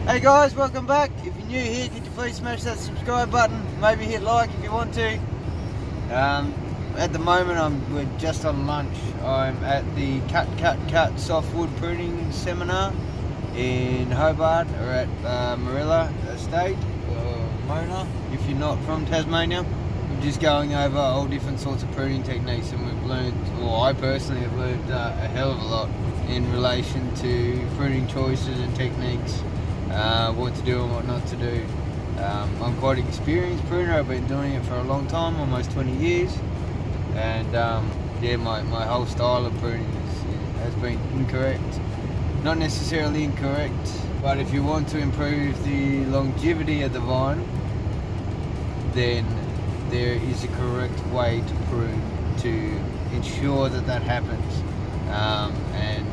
Hey guys, welcome back. If you're new here, could you please smash that subscribe button, maybe hit like if you want to. At the moment we're just on lunch. I'm at the Cut Softwood Pruning Seminar in Hobart, or at Marilla Estate, or Mona, if you're not from Tasmania. We're just going over all different sorts of pruning techniques, and we've learned, or I personally have learned a hell of a lot in relation to pruning choices and techniques. What to do and what not to do. I'm quite an experienced pruner. I've been doing it for a long time, almost 20 years, and yeah, my whole style of pruning has been incorrect. Not necessarily incorrect, but if you want to improve the longevity of the vine, then there is a correct way to prune to ensure that happens, and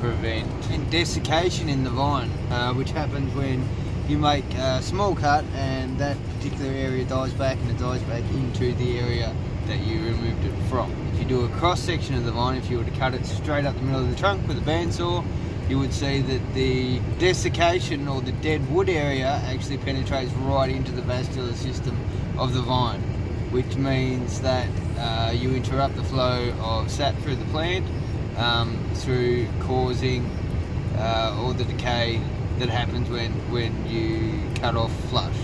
prevent desiccation in the vine, which happens when you make a small cut and that particular area dies back, and it dies back into the area that you removed it from. If you do a cross section of the vine, if you were to cut it straight up the middle of the trunk with a bandsaw, you would see that the desiccation, or the dead wood area, actually penetrates right into the vascular system of the vine, which means that you interrupt the flow of sap through the plant, through causing all the decay that happens when you cut off flush.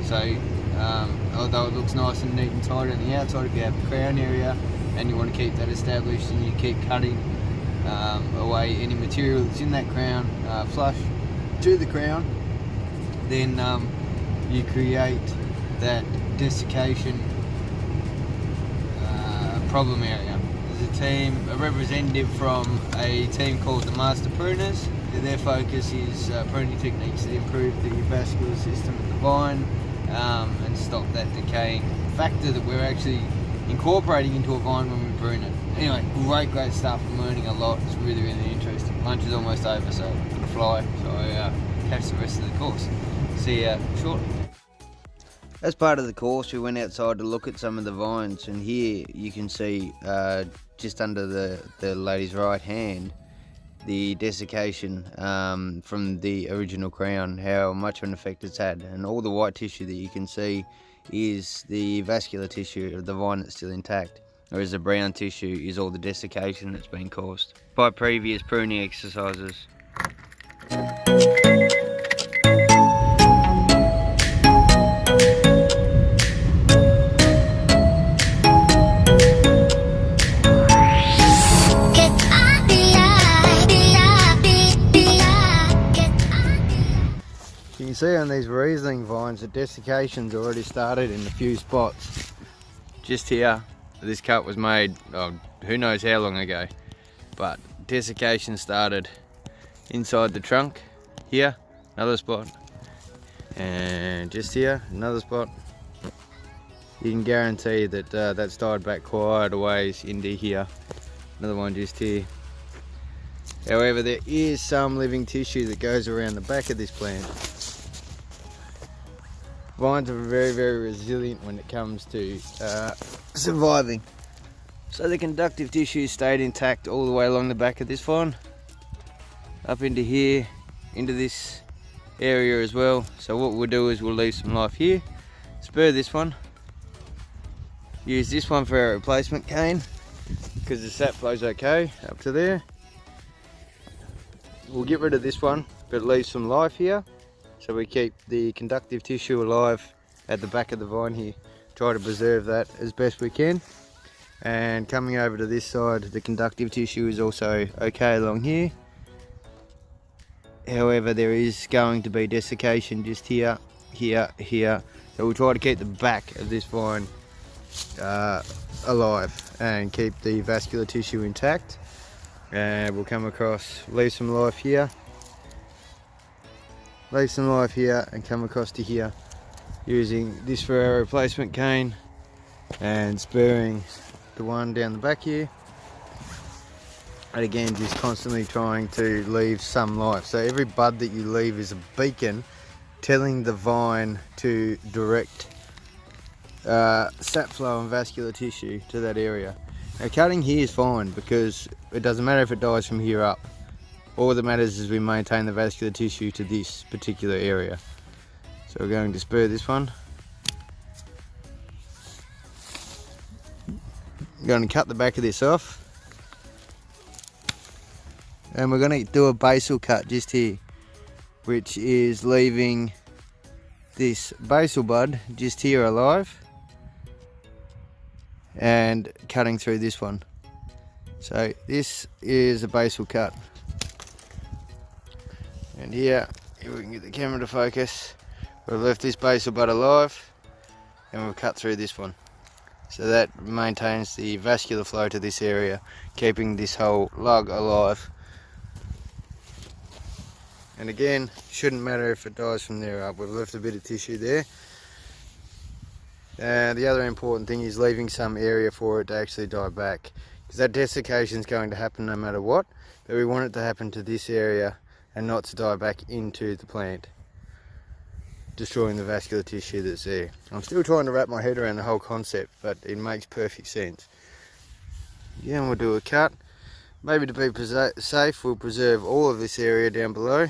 So although it looks nice and neat and tidy on the outside, if you have a crown area and you want to keep that established, and you keep cutting away any material that's in that crown flush to the crown, then you create that desiccation problem area. A representative from a team called the Master Pruners. Their focus is pruning techniques that improve the vascular system of the vine, and stop that decaying factor that we're actually incorporating into a vine when we prune it. Anyway, great stuff. I'm learning a lot. It's really interesting. Lunch is almost over, so I'm gonna fly. So catch the rest of the course. See ya shortly. As part of the course, we went outside to look at some of the vines, and here you can see just under the lady's right hand the desiccation from the original crown, how much of an effect it's had, and all the white tissue that you can see is the vascular tissue of the vine that's still intact, whereas the brown tissue is all the desiccation that's been caused by previous pruning exercises. You can see on these Riesling vines that desiccation's already started in a few spots. Just here, this cut was made, who knows how long ago, but desiccation started inside the trunk. Here, another spot, and just here, another spot. You can guarantee that that's died back quite a ways into here. Another one just here. However, there is some living tissue that goes around the back of this plant. Vines are very resilient when it comes to surviving. So the conductive tissue stayed intact all the way along the back of this vine, up into here, into this area as well. So what we'll do is we'll leave some life here, spur this one, use this one for our replacement cane because the sap flows okay up to there. We'll get rid of this one, but leave some life here, so we keep the conductive tissue alive at the back of the vine here. Try to preserve that as best we can. And coming over to this side, the conductive tissue is also okay along here. However, there is going to be desiccation just here, here. So we'll try to keep the back of this vine alive and keep the vascular tissue intact. And we'll come across, leave some life here, leave some life here, and come across to here, using this for our replacement cane and spurring the one down the back here. And again, just constantly trying to leave some life. So every bud that you leave is a beacon telling the vine to direct sap flow and vascular tissue to that area. Now cutting here is fine because it doesn't matter if it dies from here up. All that matters is we maintain the vascular tissue to this particular area. So we're going to spur this one. I'm going to cut the back of this off. And we're going to do a basal cut just here, which is leaving this basal bud just here alive and cutting through this one. So this is a basal cut. And here, if we can get the camera to focus, we've left this basal bud alive and we've cut through this one. So that maintains the vascular flow to this area, keeping this whole lug alive. And again, shouldn't matter if it dies from there up, we've left a bit of tissue there. The other important thing is leaving some area for it to actually die back, because that desiccation is going to happen no matter what, but we want it to happen to this area and not to die back into the plant, destroying the vascular tissue that's there. I'm still trying to wrap my head around the whole concept, but it makes perfect sense. Yeah, and we'll do a cut. Maybe to be safe, we'll preserve all of this area down below,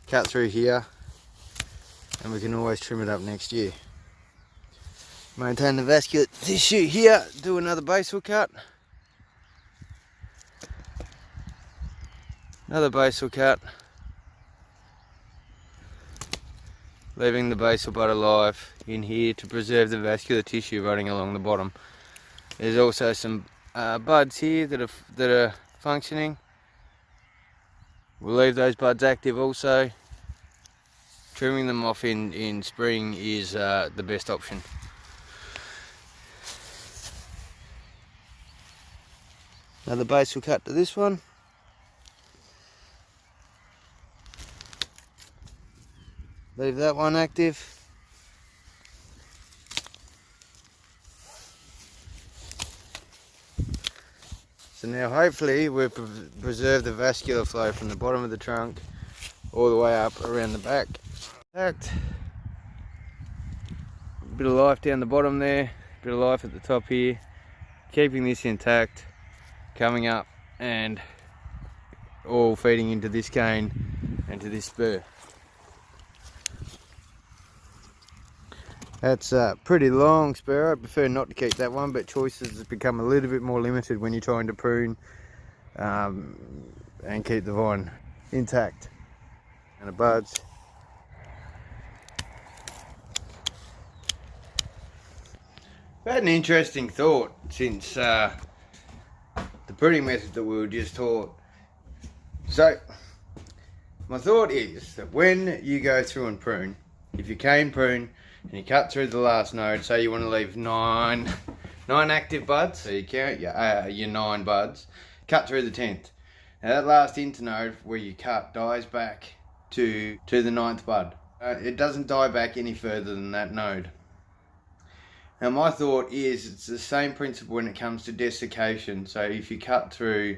cut through here, and we can always trim it up next year. Maintain the vascular tissue here, do another basal cut. Another basal cut. Leaving the basal bud alive in here to preserve the vascular tissue running along the bottom. There's also some buds here that are functioning. We'll leave those buds active also. Trimming them off in spring is the best option. Another basal cut to this one. Leave that one active. So now hopefully we've preserved the vascular flow from the bottom of the trunk all the way up around the back. Intact. Bit of life down the bottom there, bit of life at the top here. Keeping this intact, coming up and all feeding into this cane and to this spur. That's a pretty long spur. I prefer not to keep that one, but choices have become a little bit more limited when you're trying to prune and keep the vine intact. And the buds. I've had an interesting thought since the pruning method that we were just taught. So, my thought is that when you go through and prune, if you cane prune and you cut through the last node, say you want to leave nine active buds, so you count your 9 buds, cut through the 10th. Now that last internode where you cut dies back to the 9th bud. It doesn't die back any further than that node. Now my thought is it's the same principle when it comes to desiccation. So if you cut through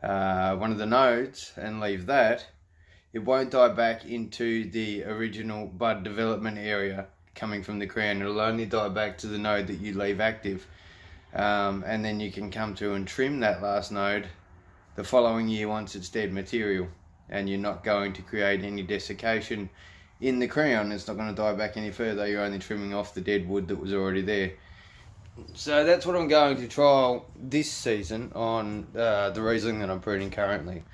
one of the nodes and leave that, it won't die back into the original bud development area coming from the crown. It'll only die back to the node that you leave active, and then you can come through and trim that last node the following year once it's dead material, and you're not going to create any desiccation in the crown. It's not going to die back any further. You're only trimming off the dead wood that was already there. So that's what I'm going to trial this season on the Riesling that I'm pruning currently.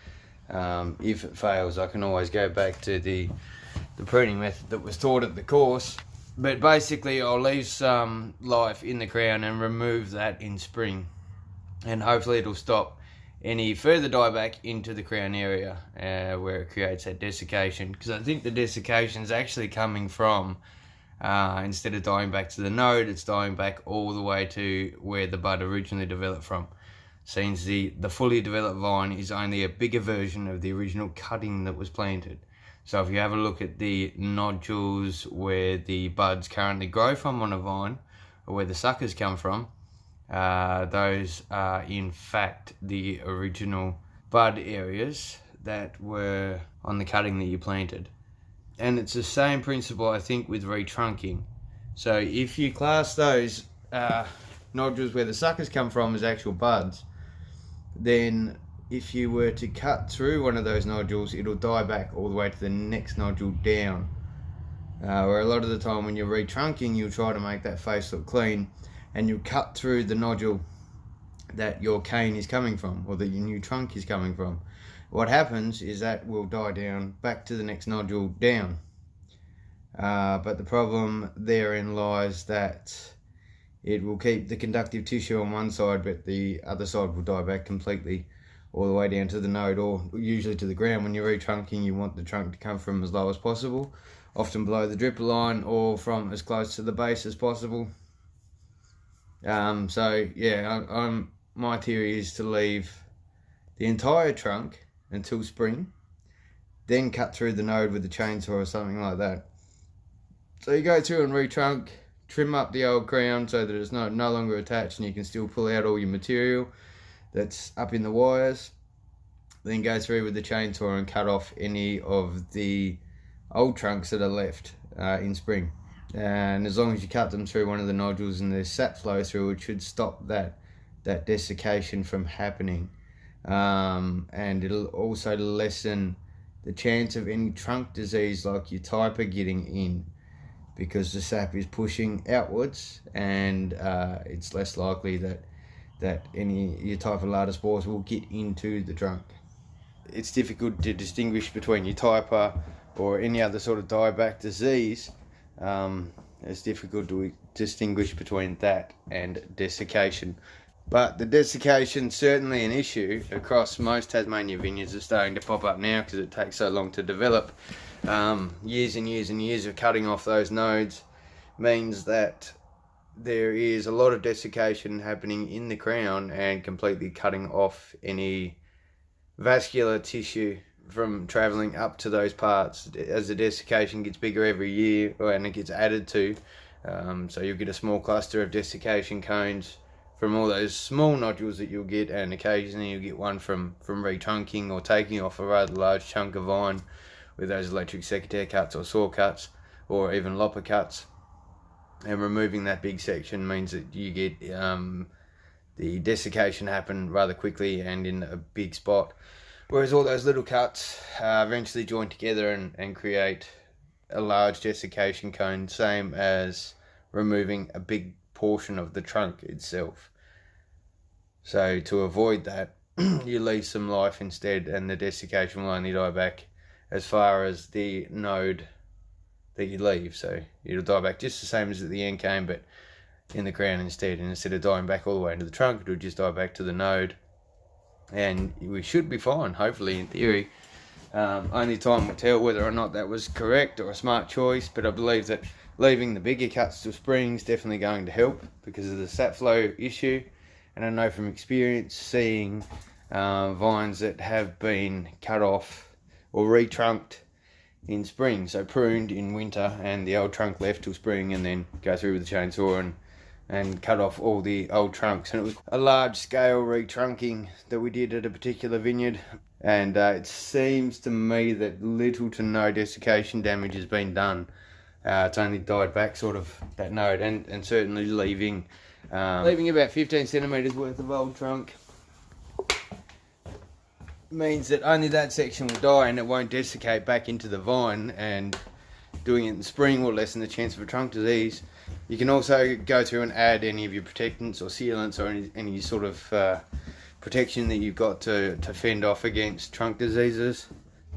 If it fails, I can always go back to the pruning method that was taught at the course. But basically I'll leave some life in the crown and remove that in spring, and hopefully it'll stop any further dieback into the crown area where it creates that desiccation, because I think the desiccation is actually coming from instead of dying back to the node, it's dying back all the way to where the bud originally developed from, since the fully developed vine is only a bigger version of the original cutting that was planted. So if you have a look at the nodules where the buds currently grow from on a vine, or where the suckers come from, those are in fact the original bud areas that were on the cutting that you planted. And it's the same principle, I think, with retrunking. So if you class those nodules where the suckers come from as actual buds, then if you were to cut through one of those nodules, it'll die back all the way to the next nodule down. Where a lot of the time when you're retrunking, you'll try to make that face look clean, and you'll cut through the nodule that your cane is coming from, or that your new trunk is coming from. What happens is that will die down back to the next nodule down. But the problem therein lies that it will keep the conductive tissue on one side, but the other side will die back completely all the way down to the node, or usually to the ground. When you're retrunking, you want the trunk to come from as low as possible, often below the dripper line, or from as close to the base as possible. So yeah, my theory is to leave the entire trunk until spring, then cut through the node with a chainsaw or something like that. So you go through and retrunk, trim up the old crown so that it's no longer attached, and you can still pull out all your material that's up in the wires. Then go through with the chainsaw and cut off any of the old trunks that are left in spring. And as long as you cut them through one of the nodules and there's sap flow through, it should stop that desiccation from happening. And it'll also lessen the chance of any trunk disease like your typer getting in, because the sap is pushing outwards, and it's less likely that any your typhus spores will get into the trunk. It's difficult to distinguish between your typer or any other sort of dieback disease. It's difficult to distinguish between that and desiccation. But the desiccation is certainly an issue across most Tasmanian vineyards. It's starting to pop up now because it takes so long to develop. Years and years and years of cutting off those nodes means that there is a lot of desiccation happening in the crown and completely cutting off any vascular tissue from travelling up to those parts. As the desiccation gets bigger every year, and it gets added to, so you'll get a small cluster of desiccation cones from all those small nodules that you'll get, and occasionally you'll get one from retrunking or taking off a rather large chunk of vine with those electric secateurs cuts or saw cuts or even lopper cuts. And removing that big section means that you get the desiccation happen rather quickly and in a big spot, whereas all those little cuts eventually join together and create a large desiccation cone, same as removing a big portion of the trunk itself. So to avoid that, you leave some life instead, and the desiccation will only die back as far as the node that you leave. So it'll die back just the same as at the end came, but in the crown instead. And instead of dying back all the way into the trunk, it'll just die back to the node, and we should be fine, hopefully, in theory. Only time will tell whether or not that was correct or a smart choice, but I believe that leaving the bigger cuts to spring is definitely going to help because of the sap flow issue. And I know from experience seeing vines that have been cut off or retrunked in spring, so pruned in winter and the old trunk left till spring, and then go through with the chainsaw and cut off all the old trunks. And it was a large scale retrunking that we did at a particular vineyard, and it seems to me that little to no desiccation damage has been done. It's only died back sort of that node, and certainly leaving about 15 centimetres worth of old trunk means that only that section will die and it won't desiccate back into the vine, and doing it in spring will lessen the chance of a trunk disease. You can also go through and add any of your protectants or sealants or any sort of protection that you've got to fend off against trunk diseases.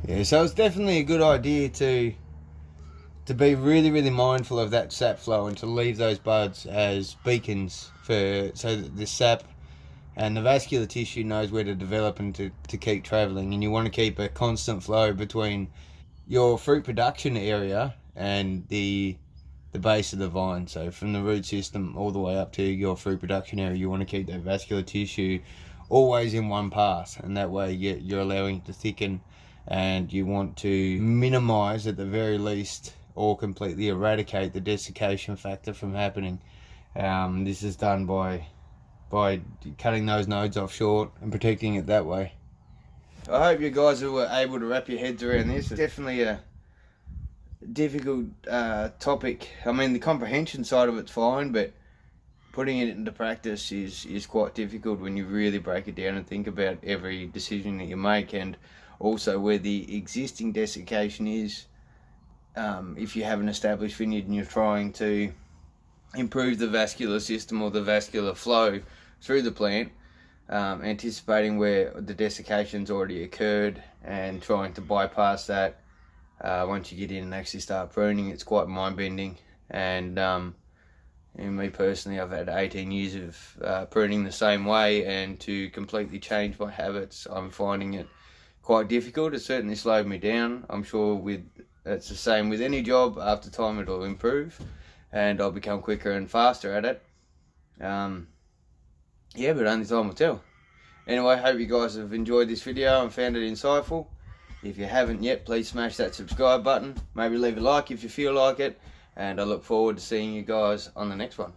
Yeah, so it's definitely a good idea to be really, really mindful of that sap flow and to leave those buds as beacons so that the sap and the vascular tissue knows where to develop and to keep travelling. And you want to keep a constant flow between your fruit production area and the base of the vine. So from the root system all the way up to your fruit production area, you want to keep that vascular tissue always in one pass, and that way you're allowing it to thicken, and you want to minimise at the very least or completely eradicate the desiccation factor from happening. This is done by cutting those nodes off short and protecting it that way. I hope you guys were able to wrap your heads around this. It's definitely a difficult topic. I mean, the comprehension side of it's fine, but putting it into practice is quite difficult when you really break it down and think about every decision that you make, and also where the existing desiccation is. If you have an established vineyard and you're trying to improve the vascular system or the vascular flow through the plant, anticipating where the desiccation's already occurred and trying to bypass that, once you get in and actually start pruning, it's quite mind-bending. And me personally, I've had 18 years of pruning the same way, and to completely change my habits, I'm finding it quite difficult. It certainly slowed me down. I'm sure it's the same with any job. After time it'll improve and I'll become quicker and faster at it. Yeah, but only time will tell. Anyway, hope you guys have enjoyed this video and found it insightful. If you haven't yet, please smash that subscribe button. Maybe leave a like if you feel like it. And I look forward to seeing you guys on the next one.